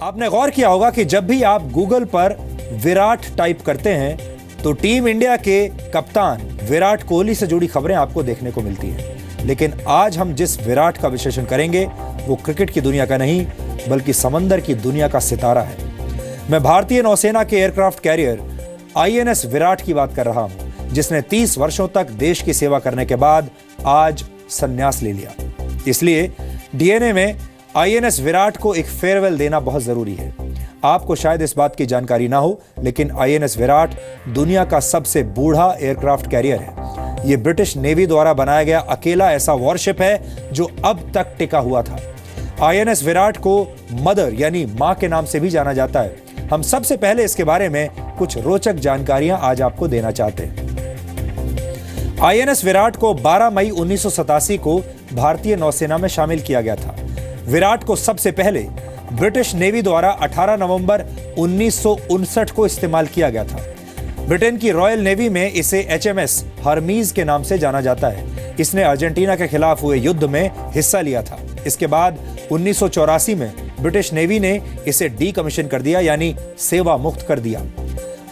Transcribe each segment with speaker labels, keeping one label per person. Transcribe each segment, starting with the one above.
Speaker 1: आपने गौर किया होगा कि जब भी आप गूगल पर विराट टाइप करते हैं तो टीम इंडिया के कप्तान विराट कोहली से जुड़ी खबरें आपको देखने को मिलती हैं। लेकिन आज हम जिस विराट का विश्लेषण करेंगे वो क्रिकेट की दुनिया का नहीं बल्कि समंदर की दुनिया का सितारा है। मैं भारतीय नौसेना के एयरक्राफ्ट कैरियर INS विराट की बात कर रहा हूं, जिसने 30 वर्षों तक देश की सेवा करने के बाद आज संन्यास ले लिया। इसलिए DNA में INS विराट को एक फेयरवेल देना बहुत जरूरी है। आपको शायद इस बात की जानकारी ना हो, लेकिन INS विराट दुनिया का सबसे बूढ़ा एयरक्राफ्ट कैरियर है। यह ब्रिटिश नेवी द्वारा बनाया गया अकेला ऐसा वॉरशिप है जो अब तक टिका हुआ था। INS विराट को मदर यानी मां के नाम से भी जाना जाता है। हम सबसे पहले इसके बारे में कुछ रोचक जानकारियां आज आपको देना चाहते हैं। INS विराट को 12 मई 1987 को भारतीय नौसेना में शामिल किया गया था। विराट को सबसे पहले ब्रिटिश नेवी द्वारा 18 नवंबर 1959 को इस्तेमाल किया गया था। ब्रिटेन की रॉयल नेवी में इसे HMS हर्मीज के नाम से जाना जाता है। इसने अर्जेंटीना के खिलाफ हुए युद्ध में हिस्सा लिया था। इसके बाद 1984 में ब्रिटिश नेवी ने इसे डीकमीशन कर दिया, यानी सेवा मुक्त कर दिया।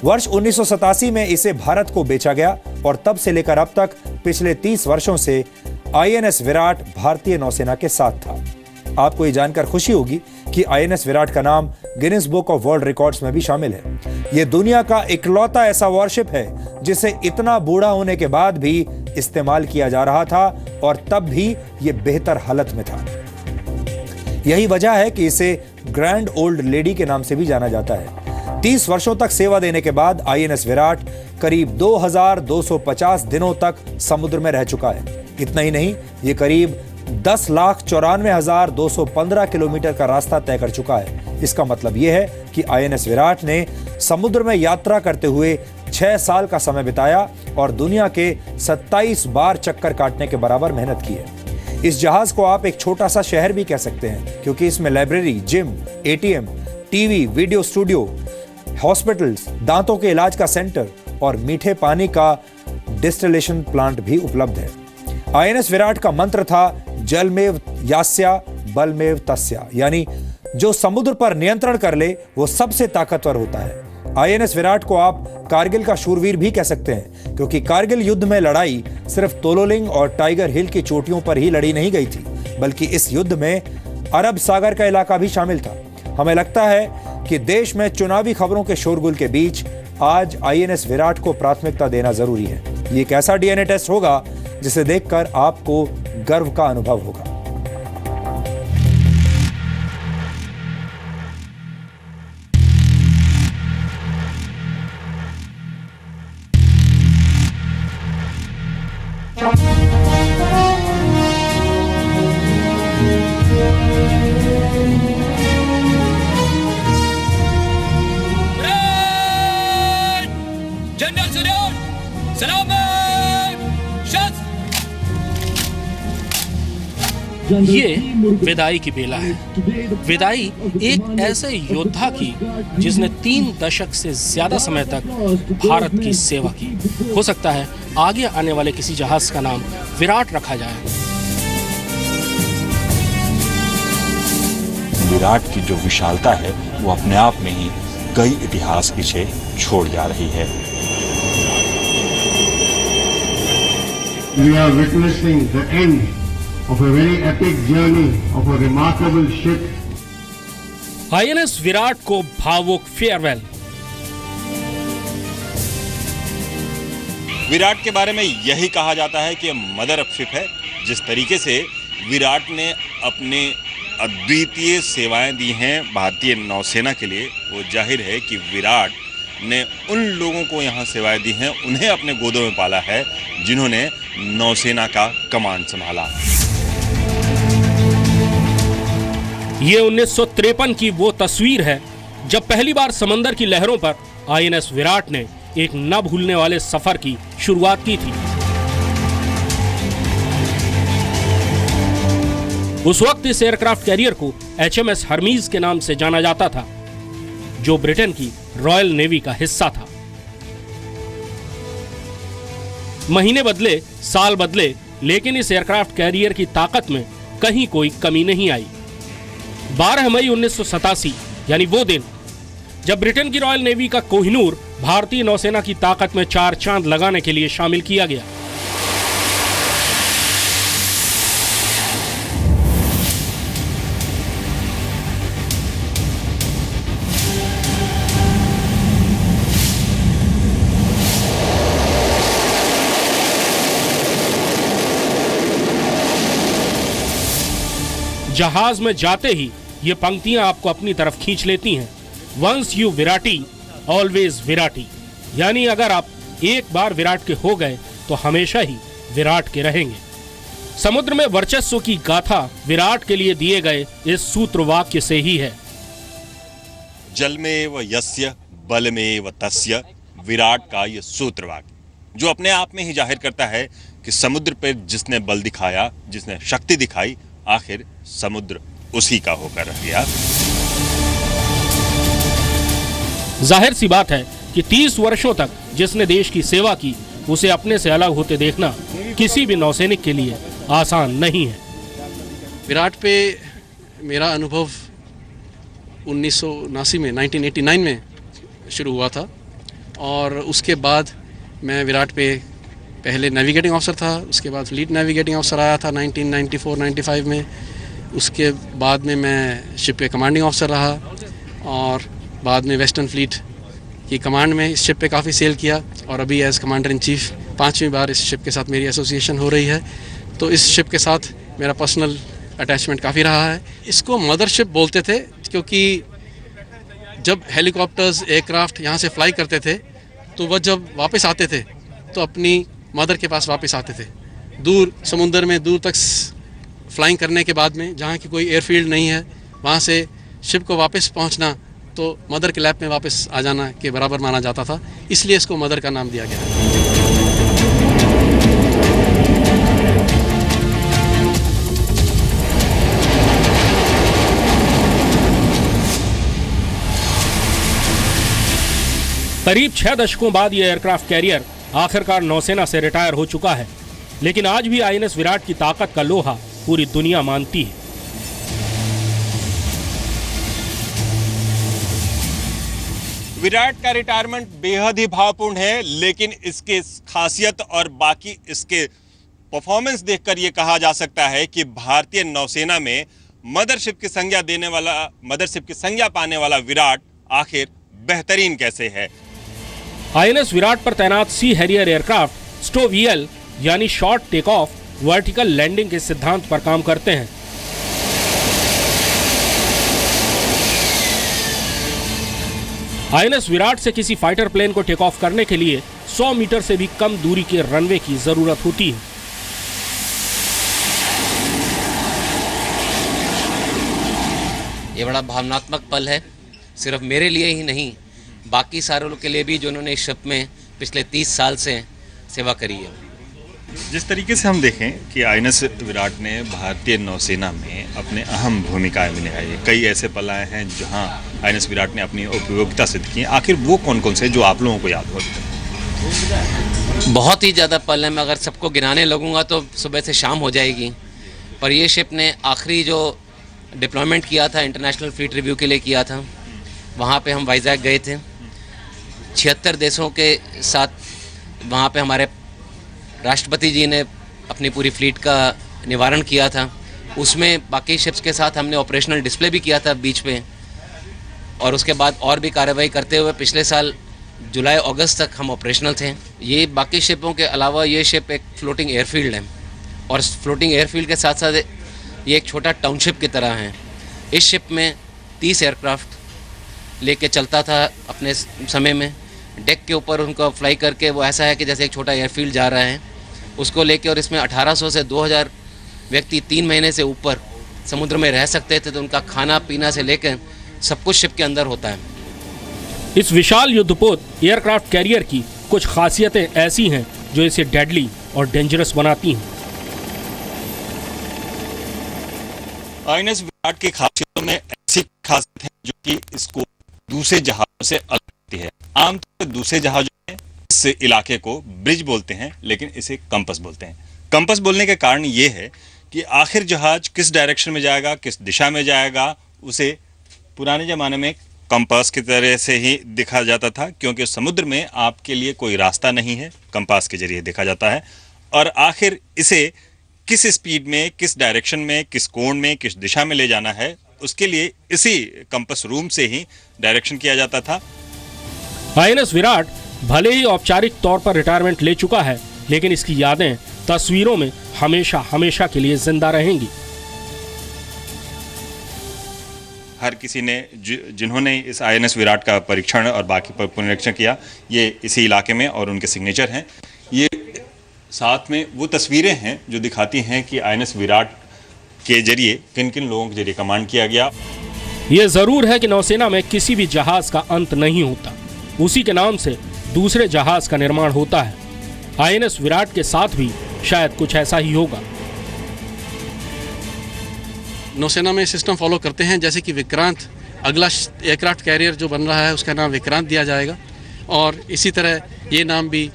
Speaker 1: वर्ष 1987 में इसे भारत को बेचा गया और तब से लेकर अब तक पिछले 30 वर्षों से INS विराट भारतीय नौसेना के साथ था। आपको ये जानकर खुशी होगी कि INS विराट का नाम Guinness book of world records में भी शामिल है। यह दुनिया का इकलौता ऐसा वॉरशिप है जिसे इतना बूढ़ा होने के बाद भी इस्तेमाल किया जा रहा था और तब भी यह बेहतर हालत में था। यही वजह है कि इसे ग्रैंड ओल्ड लेडी के नाम से भी जाना जाता है। 30 वर्षों तक सेवा देने के बाद INS विराट करीब 2250 दिनों तक समुद्र में रह चुका है। इतना ही नहीं, ये करीब 10,94,215 किलोमीटर का रास्ता तय कर चुका है। इसका मतलब यह है कि INS विराट ने समुद्र में यात्रा करते हुए 6 साल का समय बिताया और दुनिया के 27 बार चक्कर काटने के बराबर मेहनत की है। इस जहाज को आप एक छोटा सा शहर भी कह सकते हैं, क्योंकि इसमें library, gym, ATM, TV, video studio, hospitals, दांतों के इलाज का सेंटर और मीठे पानी का डिस्टिलेशन प्लांट भी उपलब्ध है। INS विराट का मंत्र था जलमेव यास्या बलमेव तस्या, यानी जो समुद्र पर नियंत्रण कर ले वो सबसे ताकतवर होता है। INS विराट को आप कारगिल का शूरवीर भी कह सकते हैं, क्योंकि कारगिल युद्ध में लड़ाई सिर्फ तोलोलिंग और टाइगर हिल की चोटियों पर ही लड़ी नहीं गई थी, बल्कि इस युद्ध में अरब सागर का इलाका भी शामिल था। हमें लगता है कि देश में चुनावी खबरों के शोरगुल के बीच आज INS विराट को प्राथमिकता देना जरूरी है। ये एक ऐसा DNA टेस्ट होगा जिसे देखकर आपको गर्व का अनुभव होगा।
Speaker 2: जनरल सुनियोन, सलाम
Speaker 3: ये विदाई की बेला है। विदाई एक ऐसे योद्धा की जिसने 3 दशक से ज्यादा समय तक भारत की सेवा की। हो सकता है आगे आने वाले किसी जहाज का नाम विराट रखा जाए।
Speaker 4: विराट की जो विशालता है वो अपने आप में ही कई इतिहास पीछे छोड़ जा रही है।
Speaker 5: We are witnessing the end of a very epic journey of a remarkable ship.
Speaker 3: INS Virat को भावुक फेयरवेल।
Speaker 4: विराट के बारे में यही कहा जाता है कि मदर ऑफ शिप है। जिस तरीके से विराट ने अपने अद्वितीय सेवाएं दी हैं भारतीय नौसेना के लिए, वो जाहिर है कि विराट ने उन लोगों को यहाँ सेवाएं दी हैं, उन्हें अपने गोदों में पाला है जिन्होंने नौसेना का कमान संभाला।
Speaker 3: ये 1953 की वो तस्वीर है जब पहली बार समंदर की लहरों पर INS विराट ने एक न भूलने वाले सफर की शुरुआत की थी। उस वक्त इस एयरक्राफ्ट कैरियर को HMS हर्मीज के नाम से जाना जाता था, जो ब्रिटेन की रॉयल नेवी का हिस्सा था। महीने बदले, साल बदले, लेकिन इस एयरक्राफ्ट कैरियर की ताकत में कहीं कोई कमी नहीं आई। 12 मई 1987 यानी वो दिन जब ब्रिटेन की रॉयल नेवी का कोहिनूर भारतीय नौसेना की ताकत में 4 चांद लगाने के लिए शामिल किया गया। जहाज में जाते ही ये पंक्तियां आपको अपनी तरफ खींच लेती हैं। वंस यू विराटी ऑलवेज विराटी, यानी अगर आप एक बार विराट के हो गए तो हमेशा ही विराट के रहेंगे। समुद्र में वर्चस्व की गाथा विराट के लिए दिए गए इस सूत्र वाक्य से ही है।
Speaker 4: जल में व यस्य बल में व तस्य, विराट का यह सूत्र वाक्य जो अपने आप में ही जाहिर करता है कि समुद्र पर जिसने बल दिखाया, जिसने शक्ति दिखाई, आखिर समुद्र उसी का होकर रह गया।
Speaker 3: जाहिर सी बात है कि 30 वर्षों तक जिसने देश की सेवा की, उसे अपने से अलग होते देखना किसी भी नौसैनिक के लिए आसान नहीं है।
Speaker 6: विराट पे मेरा अनुभव 1979 में 1989 में शुरू हुआ था और उसके बाद मैं विराट पे पहले नेविगेटिंग ऑफिसर था, उसके बाद फ्लीट नेविगेटिंग ऑफिसर आया था 1994-95 में। उसके बाद में मैं शिप पे कमांडिंग ऑफिसर रहा और बाद में वेस्टर्न फ्लीट की कमांड में इस शिप पे काफ़ी सेल किया और अभी एज कमांडर इन चीफ 5वीं बार इस शिप के साथ मेरी एसोसिएशन हो रही है। तो इस शिप के साथ मेरा पर्सनल अटैचमेंट काफ़ी रहा है। इसको मदरशिप बोलते थे क्योंकि जब हेलीकॉप्टर्स एयरक्राफ्ट यहाँ से फ्लाई करते थे तो वह जब वापस आते थे तो अपनी मदर के पास वापस आते थे। दूर समुंदर में दूर तक फ्लाइंग करने के बाद में जहाँ की कोई एयरफील्ड नहीं है, वहाँ से शिप को वापस पहुँचना तो मदर के लैब में वापस आ जाना के बराबर माना जाता था, इसलिए इसको मदर का नाम दिया गया।
Speaker 3: करीब 6 दशकों बाद यह एयरक्राफ्ट कैरियर आखिरकार नौसेना से रिटायर हो चुका है, लेकिन आज भी आईएनएस विराट की ताकत का लोहा पूरी दुनिया मानती है।
Speaker 4: विराट का रिटायरमेंट बेहद ही भावपूर्ण है, लेकिन इसके खासियत और बाकी इसके परफॉर्मेंस देखकर यह कहा जा सकता है कि भारतीय नौसेना में मदरशिप की संज्ञा पाने वाला विराट आखिर बेहतरीन कैसे है।
Speaker 3: आईएनएस विराट पर तैनात सी हैरियर एयरक्राफ्ट स्टोवीएल यानी short take off vertical landing के सिद्धांत पर काम करते हैं। आईएनएस विराट से किसी फाइटर प्लेन को टेक ऑफ करने के लिए 100 मीटर से भी कम दूरी के रनवे की जरूरत होती है।
Speaker 7: ये बड़ा भावनात्मक पल है, सिर्फ मेरे लिए ही नहीं, बाकी सारे लोग के लिए भी जिन्होंने इस शिप में पिछले 30 साल से सेवा करी है।
Speaker 4: जिस तरीके से हम देखें कि आईएनएस विराट ने भारतीय नौसेना में अपने अहम भूमिकाएं निभाई है, कई ऐसे पल आए हैं जहां आईएनएस विराट ने अपनी उपयोगिता सिद्ध की है। आखिर वो कौन कौन से जो आप लोगों को याद होते हैं?
Speaker 7: बहुत ही ज़्यादा पल है, मैं अगर सबको गिनाने लगूंगा तो सुबह से शाम हो जाएगी। पर ये शिप ने आखिरी जो डिप्लॉयमेंट किया था इंटरनेशनल फ्लीट रिव्यू के लिए किया था, वहाँ पे हम वाइजैक गए थे। 76 देशों के साथ वहाँ पे हमारे राष्ट्रपति जी ने अपनी पूरी फ्लीट का निवारण किया था। उसमें बाकी शिप्स के साथ हमने ऑपरेशनल डिस्प्ले भी किया था बीच पे, और उसके बाद और भी कार्रवाई करते हुए पिछले साल जुलाई अगस्त तक हम ऑपरेशनल थे। ये बाकी शिपों के अलावा ये शिप एक फ्लोटिंग एयरफील्ड है, और फ्लोटिंग एयरफील्ड के साथ साथ ये एक छोटा टाउनशिप की तरह है। इस शिप में 30 एयरक्राफ्ट लेके चलता था अपने समय में। डेक के ऊपर उनको फ्लाई करके वो ऐसा है कि जैसे एक छोटा एयरफील्ड जा रहा है, उसको लेके, और इसमें 1800 से 2000 व्यक्ति 3 महीने से ऊपर समुद्र में रह सकते थे। तो उनका खाना पीना से लेकर सब कुछ शिप के अंदर होता है।
Speaker 3: इस विशाल युद्धपोत एयरक्राफ्ट कैरियर की कुछ खासियतें ऐसी हैं जो इसे डेडली और डेंजरस बनाती हैं।
Speaker 4: आईएनएस विराट की खासियतों में ऐसी खासियत है जो कि इसको दूसरे जहाजों से अलग करती है। आमतौर पर दूसरे जहाजों में इस इलाके को ब्रिज बोलते हैं, लेकिन इसे कंपस बोलते हैं। कंपस बोलने के कारण ये है कि आखिर जहाज किस डायरेक्शन में जाएगा, किस दिशा में जाएगा, उसे पुराने ज़माने में कंपास की तरह से ही दिखा जाता था, क्योंकि समुद्र में आपके लिए कोई रास्ता नहीं है, कंपास के जरिए देखा जाता है। और आखिर इसे किस स्पीड में, किस डायरेक्शन में, किस कोण में, किस दिशा में ले जाना है, उसके लिए इसी कंपास रूम से ही डायरेक्शन किया जाता था।
Speaker 3: आईएनएस विराट भले ही औपचारिक तौर पर रिटायरमेंट ले चुका है, लेकिन इसकी यादें तस्वीरों में हमेशा हमेशा के लिए जिंदा रहेंगी।
Speaker 4: हर किसी ने जिन्होंने इस आईएनएस विराट का परीक्षण और बाकी पर पुनरीक्षण किया, ये इसी इलाके में और उनके सिग्नेचर हैं। ये साथ में वो तस्वीरें हैं जो दिखाती हैं कि आईएनएस विराट के जरिए किन किन लोगों के जरिए कमांड किया गया।
Speaker 3: ये जरूर है कि नौसेना में किसी भी जहाज का अंत नहीं होता, उसी के नाम से दूसरे जहाज का निर्माण होता है। आईएनएस विराट के साथ भी शायद कुछ ऐसा ही होगा।
Speaker 6: नौसेना में सिस्टम फॉलो करते हैं, जैसे कि विक्रांत, अगला एयरक्राफ्ट कैरियर जो बन रहा है उसका नाम विक्रांत दिया जाएगा, और इसी तरह ये नाम भी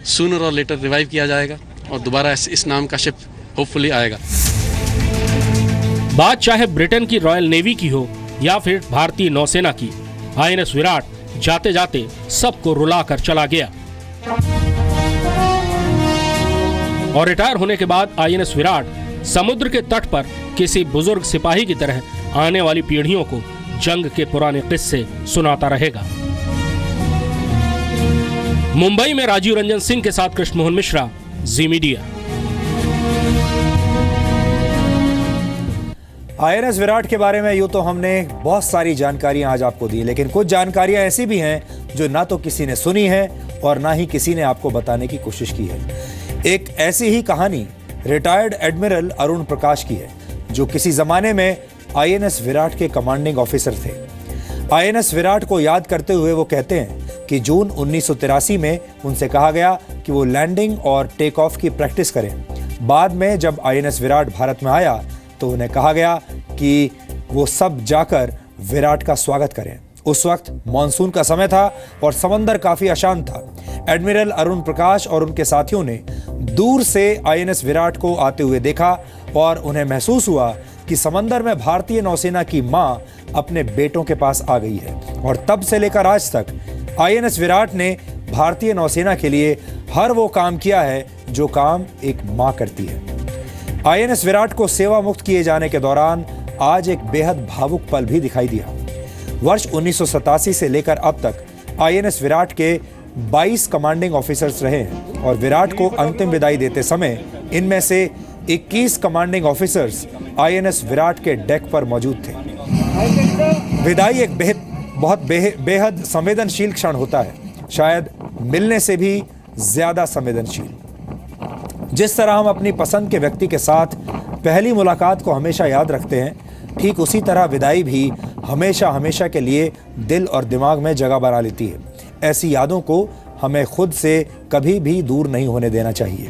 Speaker 6: सूनर और लेटर रिवाइव किया जाएगा और दोबारा इस नाम का शिप होपफुली आएगा।
Speaker 3: बात चाहे ब्रिटेन की रॉयल नेवी की हो या फिर भारतीय नौसेना की, आईएनएस विराट जाते जाते सबको रुलाकर चला गया। और रिटायर होने के बाद आईएनएस विराट समुद्र के तट पर किसी बुजुर्ग सिपाही की तरह आने वाली पीढ़ियों को जंग के पुराने किस्से सुनाता रहेगा। मुंबई में राजीव रंजन सिंह के साथ कृष्ण मोहन मिश्रा, जी मीडिया।
Speaker 1: आईएनएस विराट के बारे में यूं तो हमने बहुत सारी जानकारियां आज आपको दी, लेकिन कुछ जानकारियां ऐसी भी हैं जो ना तो किसी ने सुनी है और ना ही किसी ने आपको बताने की कोशिश की है। एक ऐसी ही कहानी रिटायर्ड एडमिरल अरुण प्रकाश की है, जो किसी जमाने में आईएनएस विराट के कमांडिंग ऑफिसर थे। आईएनएस विराट को याद करते हुए वो कहते हैं कि जून 1983 में उनसे कहा गया कि वो लैंडिंग और टेक ऑफ की प्रैक्टिस करें। बाद में जब आईएनएस विराट भारत में आया तो उन्हें कहा गया कि वो सब जाकर विराट का स्वागत करें। उस वक्त मॉनसून का समय था और समंदर काफी अशांत था। एडमिरल अरुण प्रकाश और उनके साथियों ने दूर से आईएनएस विराट को आते हुए देखा और उन्हें महसूस हुआ कि समंदर में भारतीय नौसेना की मां अपने बेटों के पास आ गई है। और तब से लेकर आज तक आईएनएस विराट ने भारतीय नौसेना के लिए हर वो काम किया है जो काम एक मां करती है। आईएनएस विराट को सेवा मुक्त किए जाने के दौरान आज एक बेहद भावुक पल भी दिखाई दिया। वर्ष 1987 से लेकर अब तक आईएनएस विराट के 22 कमांडिंग ऑफिसर्स रहे हैं और विराट को अंतिम विदाई देते समय इनमें से 21 कमांडिंग ऑफिसर्स आईएनएस विराट के डेक पर मौजूद थे। विदाई एक बेहद संवेदनशील क्षण होता है, शायद मिलने से भी ज्यादा संवेदनशील। जिस तरह हम अपनी पसंद के व्यक्ति के साथ पहली मुलाकात को हमेशा याद रखते हैं, ठीक उसी तरह विदाई भी हमेशा हमेशा के लिए दिल और दिमाग में जगह बना लेती है। ऐसी यादों को हमें खुद से कभी भी दूर नहीं होने देना चाहिए।